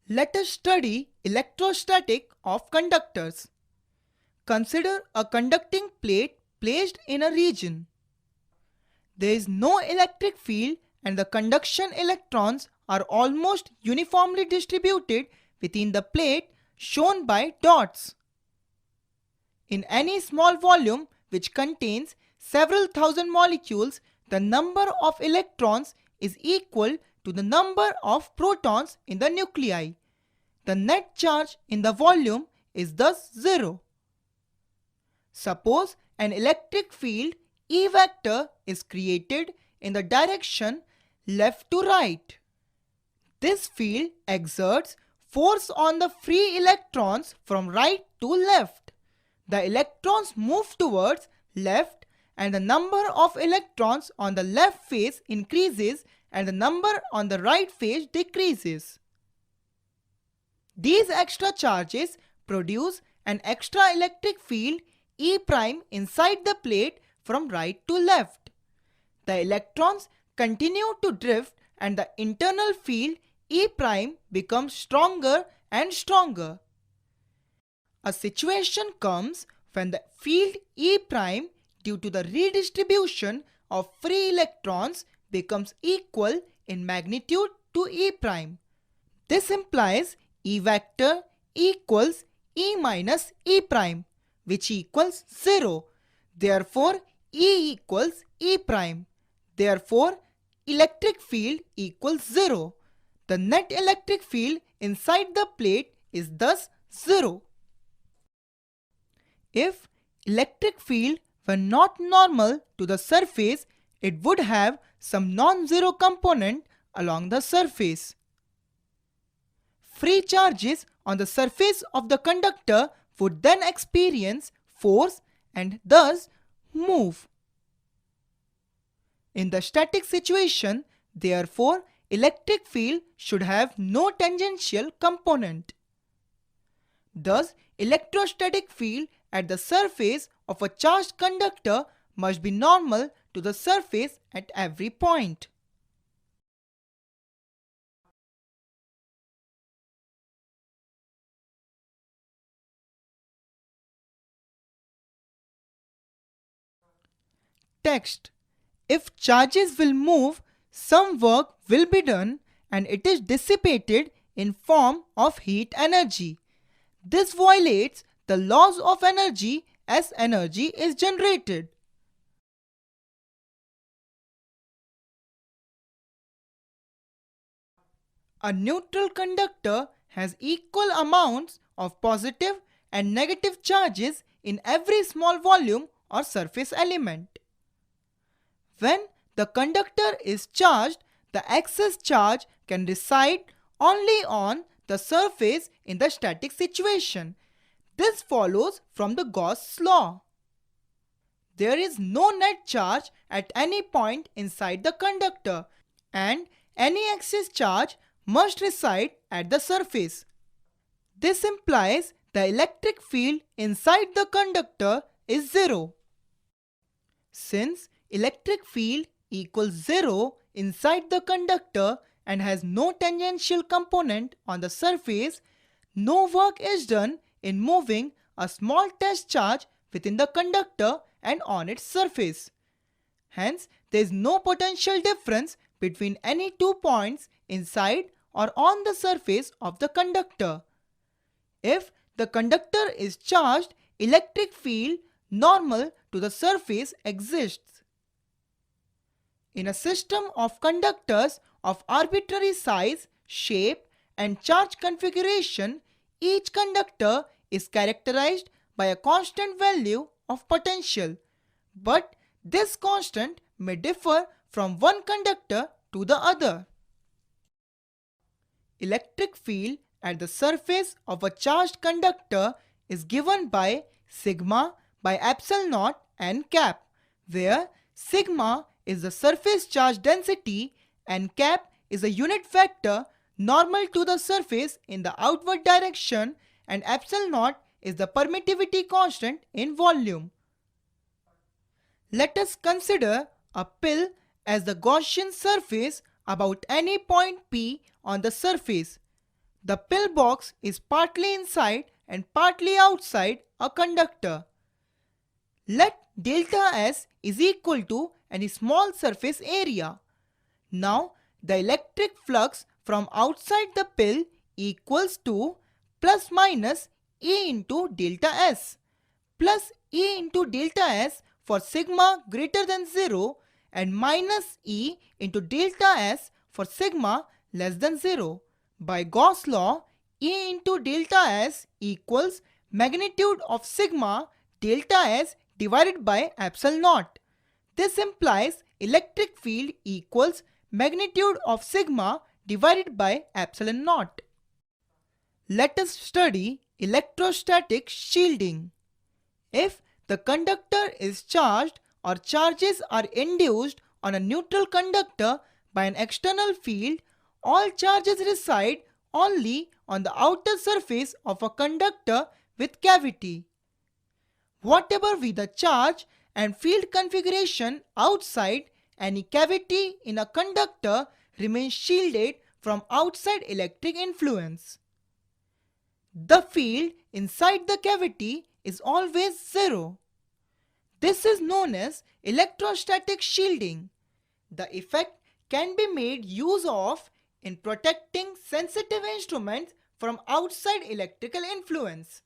Let us study electrostatic of conductors. Consider a conducting plate placed in a region. There is no electric field and the conduction electrons are almost uniformly distributed within the plate shown by dots. In any small volume which contains several thousand molecules, the number of electrons is equal to the number of protons in the nuclei. The net charge in the volume is thus zero. Suppose an electric field E vector is created in the direction left to right. This field exerts force on the free electrons from right to left. The electrons move towards left and the number of electrons on the left face increases and the number on the right face decreases. These extra charges produce an extra electric field E prime inside the plate from right to left. The electrons continue to drift and the internal field E prime becomes stronger and stronger. A situation comes when the field E prime due to the redistribution of free electrons becomes equal in magnitude to E prime. This implies E vector equals E minus E prime, which equals 0. Therefore, E equals E prime. Therefore, electric field equals 0. The net electric field inside the plate is thus 0. If electric field were not normal to the surface, it would have some non-zero component along the surface. Free charges on the surface of the conductor would then experience force and thus move. In the static situation, therefore, electric field should have no tangential component. Thus, electrostatic field at the surface of a charged conductor must be normal to the surface at every point. Text: if charges will move, some work will be done and it is dissipated in form of heat energy. This violates the laws of energy as energy is generated. A neutral conductor has equal amounts of positive and negative charges in every small volume or surface element. When the conductor is charged, the excess charge can reside only on the surface in the static situation. This follows from the Gauss' law. There is no net charge at any point inside the conductor, and any excess charge must reside at the surface. This implies the electric field inside the conductor is 0. Since electric field equals 0 inside the conductor and has no tangential component on the surface, no work is done in moving a small test charge within the conductor and on its surface. Hence, there is no potential difference between any 2 points inside or on the surface of the conductor. If the conductor is charged, electric field normal to the surface exists. In a system of conductors of arbitrary size, shape, and charge configuration, each conductor is characterized by a constant value of potential, but this constant may differ from one conductor to the other. Electric field at the surface of a charged conductor is given by sigma by epsilon naught and cap, where sigma is the surface charge density and cap is a unit vector normal to the surface in the outward direction and epsilon naught is the permittivity constant in volume. Let us consider a pill as the Gaussian surface about any point P on the surface. The pillbox is partly inside and partly outside a conductor. Let delta S is equal to any small surface area. Now the electric flux from outside the pill equals to plus minus E into delta S, plus E into delta S for sigma greater than 0 and minus E into delta S for sigma less than 0. By Gauss law, E into delta S equals magnitude of sigma delta S divided by epsilon naught. This implies electric field equals magnitude of sigma divided by epsilon naught. Let us study electrostatic shielding. If the conductor is charged or charges are induced on a neutral conductor by an external field, all charges reside only on the outer surface of a conductor with cavity. Whatever be the charge and field configuration outside, any cavity in a conductor remains shielded from outside electric influence. The field inside the cavity is always zero. This is known as electrostatic shielding. The effect can be made use of in protecting sensitive instruments from outside electrical influence.